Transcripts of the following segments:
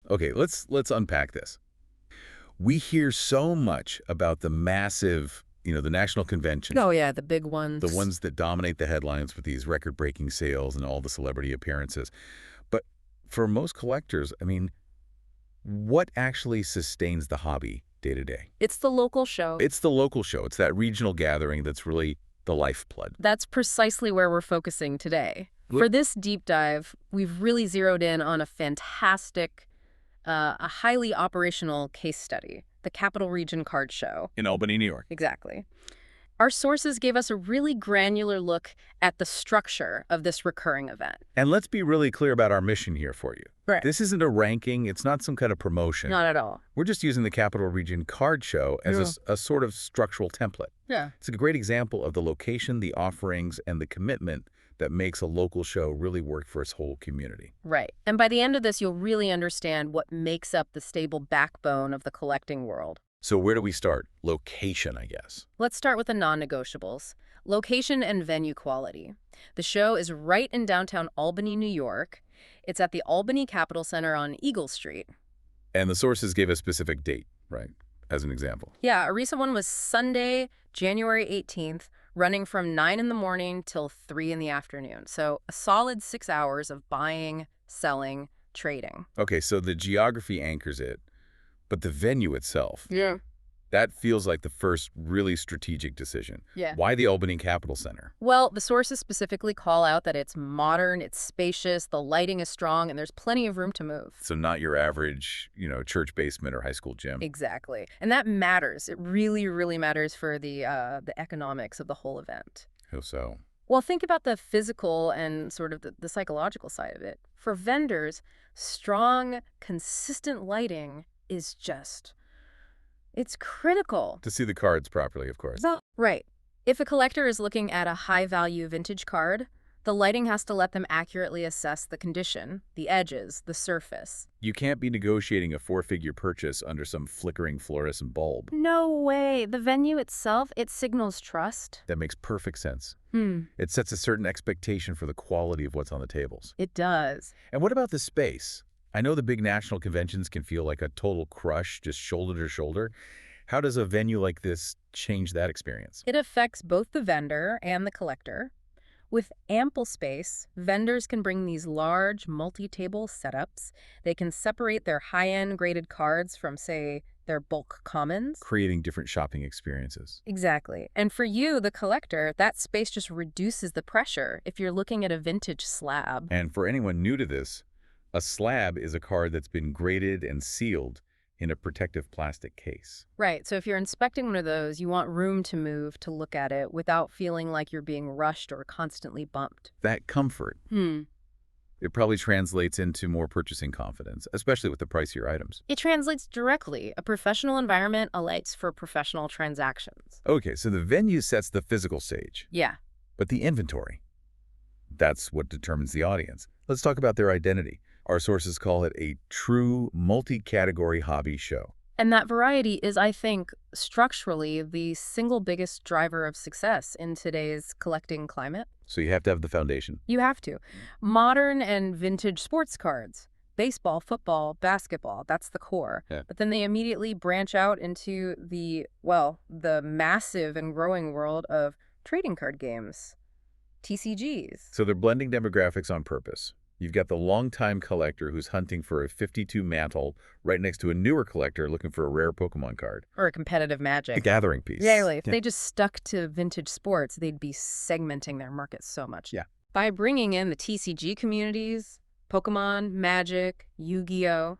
Okay, let's unpack this. We hear so much about the massive, the national conventions, Oh, yeah, the big the ones. ones that dominate the headlines with these record-breaking sales and all the celebrity appearances. But for most collectors, I mean, what actually sustains the hobby day to day? It's the local show. It's the local show. It's that regional gathering that's really the lifeblood. That's precisely where we're focusing today. Look, For this deep dive, we've really zeroed in on a fantastic, a highly operational case study, the Capital Region Card Show. in Albany, New York. Exactly. Our sources gave us a really granular look at the structure of this recurring event. And let's be really clear about our mission here for you. Right. This isn't a ranking. It's not some kind of promotion. Not at all. We're just using the Capital Region Card Show as a sort of structural template. Yeah. It's a great example of the location, the offerings, and the commitment that makes a local show really work for its whole community. Right. And by the end of this, you'll really understand what makes up the stable backbone of the collecting world. So where do we start? Location, I guess. Let's start with the non-negotiables. Location and venue quality. The show is right in downtown Albany, New York. It's at the Albany Capitol Center on Eagle Street. And the sources gave a specific date, right, as an example. Yeah, a recent one was Sunday, January 18th, running from 9 in the morning till 3 in the afternoon. So a solid 6 hours of buying, selling, trading. Okay, so the geography anchors it, but the venue itself, Yeah. that feels like the first really strategic decision. Yeah. Why the Albany Capitol Center? Well, the sources specifically call out that it's modern, it's spacious, the lighting is strong, and there's plenty of room to move. So not your average, church basement or high school gym. Exactly. And that matters. It really, really matters for the economics of the whole event. How so? Well, think about the physical and sort of the psychological side of it. For vendors, strong, consistent lighting is it's critical. To see the cards properly, of course. Right. If a collector is looking at a high-value vintage card, the lighting has to let them accurately assess the condition, the edges, the surface. You can't be negotiating a four-figure purchase under some flickering fluorescent bulb. No way. The venue itself, it signals trust. That makes perfect sense. It sets a certain expectation for the quality of what's on the tables. It does. And what about the space? I know the big national conventions can feel like a total crush, just shoulder to shoulder. How does a venue like this change that experience? It affects both the vendor and the collector. With ample space, vendors can bring these large multi-table setups. They can separate their high-end graded cards from, say, their bulk commons. Creating different shopping experiences. Exactly. And for you, the collector, that space just reduces the pressure if you're looking at a vintage slab. And for anyone new to this, a slab is a card that's been graded and sealed in a protective plastic case. Right. So if you're inspecting one of those, you want room to move to look at it without feeling like you're being rushed or constantly bumped. That comfort, it probably translates into more purchasing confidence, especially with the pricier items. It translates directly. A professional environment allows for professional transactions. Okay, so the venue sets the physical stage, Yeah. but the inventory, that's what determines the audience. Let's talk about their identity. Our sources call it a true multi-category hobby show. And that variety is, I think, structurally the single biggest driver of success in today's collecting climate. So you have to have the foundation. You have to. Modern and vintage sports cards, baseball, football, basketball, that's the core. Yeah. But then they immediately branch out into the massive and growing world of trading card games, TCGs. So they're blending demographics on purpose. You've got the longtime collector who's hunting for a 52 mantle right next to a newer collector looking for a rare Pokemon card. Or a competitive Magic. A gathering piece. Exactly. If they just stuck to vintage sports, they'd be segmenting their market so much. Yeah. By bringing in the TCG communities, Pokemon, Magic, Yu-Gi-Oh!,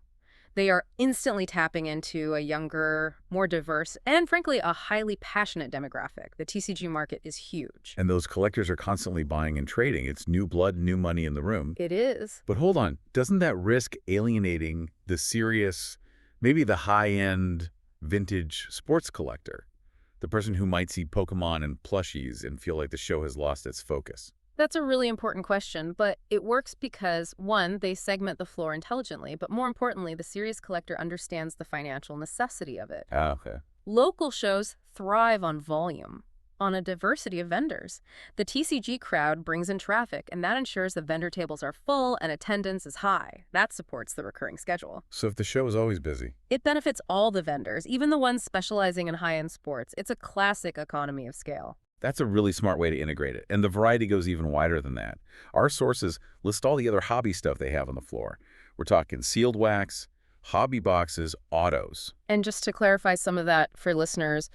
they are instantly tapping into a younger, more diverse, and frankly, a highly passionate demographic. The TCG market is huge. And those collectors are constantly buying and trading. It's new blood, new money in the room. It is. But hold on, doesn't that risk alienating the serious, maybe the high-end vintage sports collector? The person who might see Pokemon and plushies and feel like the show has lost its focus. That's a really important question, but it works because, one, they segment the floor intelligently, but more importantly, the serious collector understands the financial necessity of it. Ah, okay. Local shows thrive on volume. on a diversity of vendors. The TCG crowd brings in traffic, and that ensures the vendor tables are full and attendance is high. That supports the recurring schedule. So if the show is always busy, It benefits all the vendors, even the ones specializing in high-end sports. It's a classic economy of scale. that's a really smart way to integrate it. And the variety goes even wider than that. Our sources list all the other hobby stuff they have on the floor. We're talking sealed wax, hobby boxes, autos. And just to clarify some of that for listeners,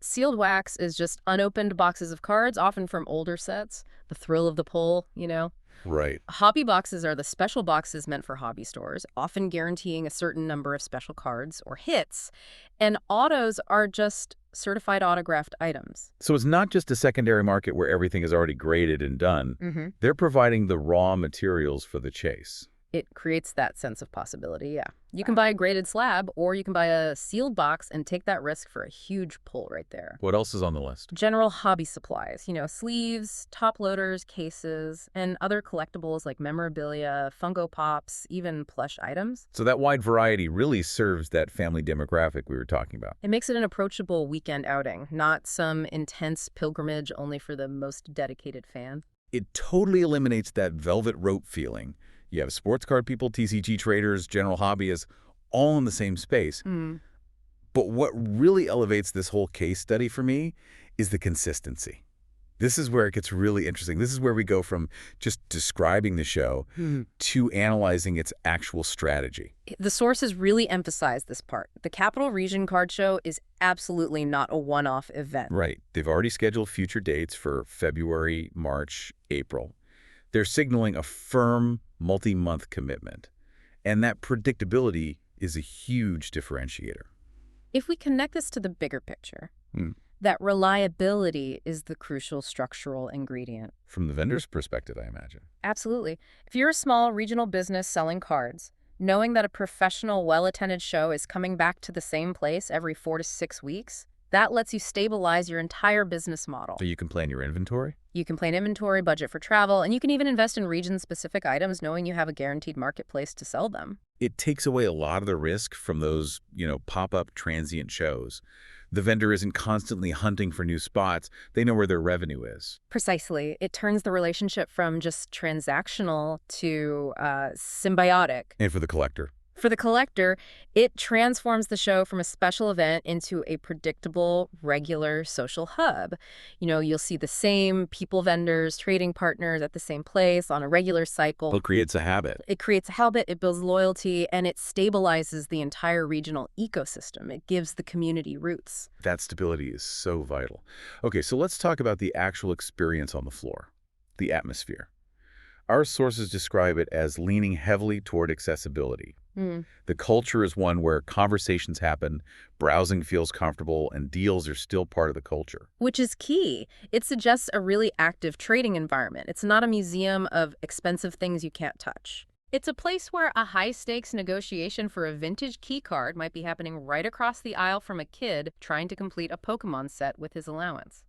sealed wax is just unopened boxes of cards, often from older sets. The thrill of the pull, you know. Right. Hobby boxes are the special boxes meant for hobby stores, often guaranteeing a certain number of special cards or hits. And autos are just certified autographed items. So it's not just a secondary market where everything is already graded and done. They're providing the raw materials for the chase. It creates that sense of possibility, yeah. You can buy a graded slab, or you can buy a sealed box and take that risk for a huge pull right there. What else is on the list? General hobby supplies, sleeves, top loaders, cases, and other collectibles like memorabilia, Funko Pops, even plush items. So that wide variety really serves that family demographic we were talking about. It makes it an approachable weekend outing, not some intense pilgrimage only for the most dedicated fan. It totally eliminates that velvet rope feeling. You have sports card people, TCG traders, general hobbyists, all in the same space. But what really elevates this whole case study for me is the consistency. This is where it gets really interesting. This is where we go from just describing the show to analyzing its actual strategy. The sources really emphasize this part. The Capital Region Card Show is absolutely not a one-off event. Right. They've already scheduled future dates for February, March, April. They're signaling a firm multi-month commitment. And that predictability is a huge differentiator. If we connect this to the bigger picture, that reliability is the crucial structural ingredient. From the vendor's perspective, I imagine. Absolutely. If you're a small regional business selling cards, knowing that a professional, well-attended show is coming back to the same place every 4 to 6 weeks, that lets you stabilize your entire business model. So you can plan your inventory? You can plan inventory, budget for travel, and you can even invest in region-specific items knowing you have a guaranteed marketplace to sell them. It takes away a lot of the risk from those, pop-up transient shows. The vendor isn't constantly hunting for new spots. They know where their revenue is. Precisely. It turns the relationship from just transactional to symbiotic. And for the collector? For the collector, it transforms the show from a special event into a predictable, regular social hub. You'll see the same people, vendors, trading partners at the same place on a regular cycle. It creates a habit. It creates a habit, it builds loyalty, and it stabilizes the entire regional ecosystem. It gives the community roots. That stability is so vital. Okay, so let's talk about the actual experience on the floor, the atmosphere. Our sources describe it as leaning heavily toward accessibility. The culture is one where conversations happen, browsing feels comfortable, and deals are still part of the culture. Which is key. It suggests a really active trading environment. It's not a museum of expensive things you can't touch. It's a place where a high-stakes negotiation for a vintage key card might be happening right across the aisle from a kid trying to complete a Pokemon set with his allowance.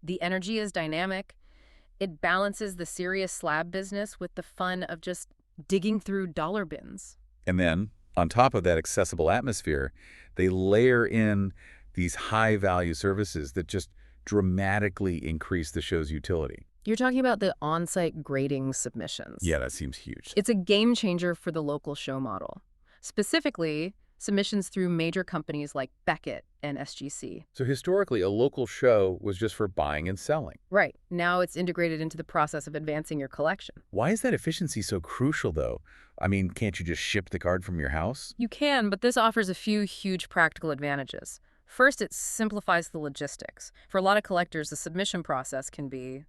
The energy is dynamic. It balances the serious slab business with the fun of just digging through dollar bins. And then, on top of that accessible atmosphere, they layer in these high-value services that just dramatically increase the show's utility. You're talking about the on-site grading submissions. Yeah, that seems huge. It's a game changer for the local show model. Specifically, submissions through major companies like Beckett and SGC. So historically, a local show was just for buying and selling. Right. Now it's integrated into the process of advancing your collection. Why is that efficiency so crucial, though? I mean, can't you just ship the card from your house? You can, but this offers a few huge practical advantages. First, it simplifies the logistics. For a lot of collectors, the submission process can be,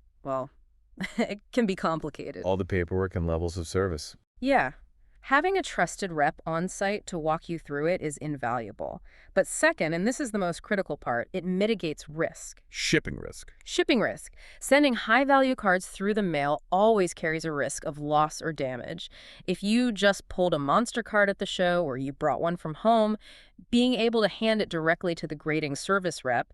it can be complicated. All the paperwork and levels of service. Yeah. Having a trusted rep on site to walk you through it is invaluable. But second, and this is the most critical part, it mitigates risk. Shipping risk. Shipping risk. Sending high-value cards through the mail always carries a risk of loss or damage. If you just pulled a monster card at the show or you brought one from home, being able to hand it directly to the grading service rep,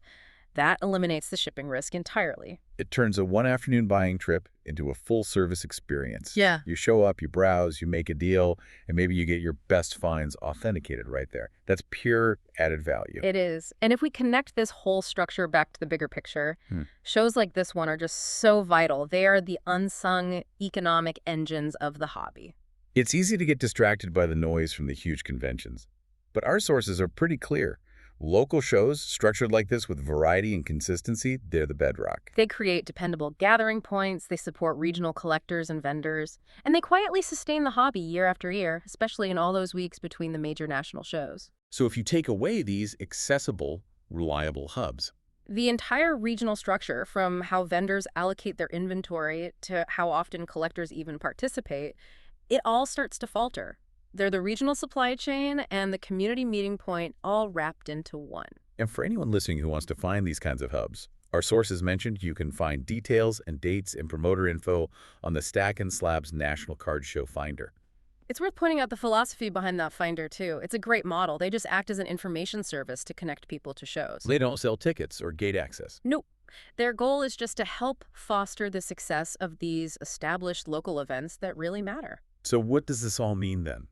That eliminates the shipping risk entirely. It turns a one-afternoon buying trip into a full-service experience. Yeah. You show up, you browse, you make a deal, and maybe you get your best finds authenticated right there. That's pure added value. It is. And if we connect this whole structure back to the bigger picture, Hmm. shows like this one are just so vital. They are the unsung economic engines of the hobby. It's easy to get distracted by the noise from the huge conventions, but our sources are pretty clear. Local shows, structured like this with variety and consistency, they're the bedrock. They create dependable gathering points, they support regional collectors and vendors, and they quietly sustain the hobby year after year, especially in all those weeks between the major national shows. So if you take away these accessible, reliable hubs, The entire regional structure, from how vendors allocate their inventory to how often collectors even participate, it all starts to falter. They're the regional supply chain and the community meeting point all wrapped into one. and for anyone listening who wants to find these kinds of hubs, our sources mentioned you can find details and dates and promoter info on the Stack and Slabs National Card Show Finder. It's worth pointing out the philosophy behind that finder, too. It's a great model. They just act as an information service to connect people to shows. They don't sell tickets or gate access. Nope. Their goal is just to help foster the success of these established local events that really matter. So what does this all mean then?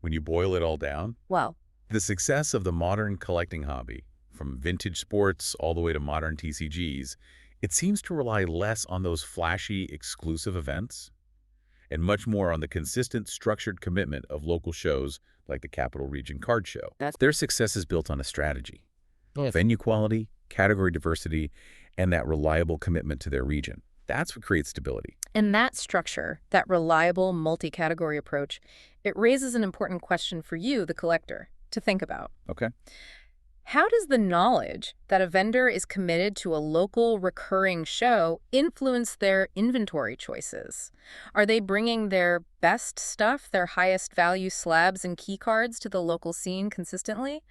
When you boil it all down, Well, the success of the modern collecting hobby, from vintage sports all the way to modern TCGs, it seems to rely less on those flashy, exclusive events and much more on the consistent, structured commitment of local shows like the Capital Region Card Show. Their success is built on a strategy, venue quality, category diversity, and that reliable commitment to their region. That's what creates stability. and that structure, that reliable multi-category approach, it raises an important question for you, the collector, to think about. Okay? How does the knowledge that a vendor is committed to a local recurring show influence their inventory choices? Are they bringing their best stuff, their highest value slabs and key cards to the local scene consistently?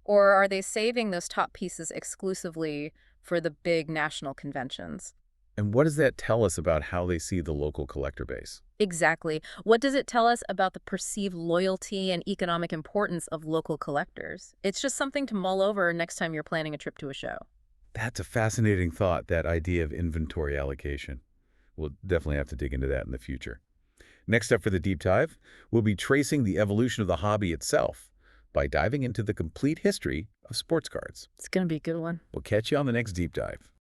Or are they saving those top pieces exclusively for the big national conventions? And what does that tell us about how they see the local collector base? Exactly. What does it tell us about the perceived loyalty and economic importance of local collectors? It's just something to mull over next time you're planning a trip to a show. That's a fascinating thought, that idea of inventory allocation. We'll definitely have to dig into that in the future. Next up for the deep dive, we'll be tracing the evolution of the hobby itself by diving into the complete history of sports cards. It's going to be a good one. We'll catch you on the next deep dive.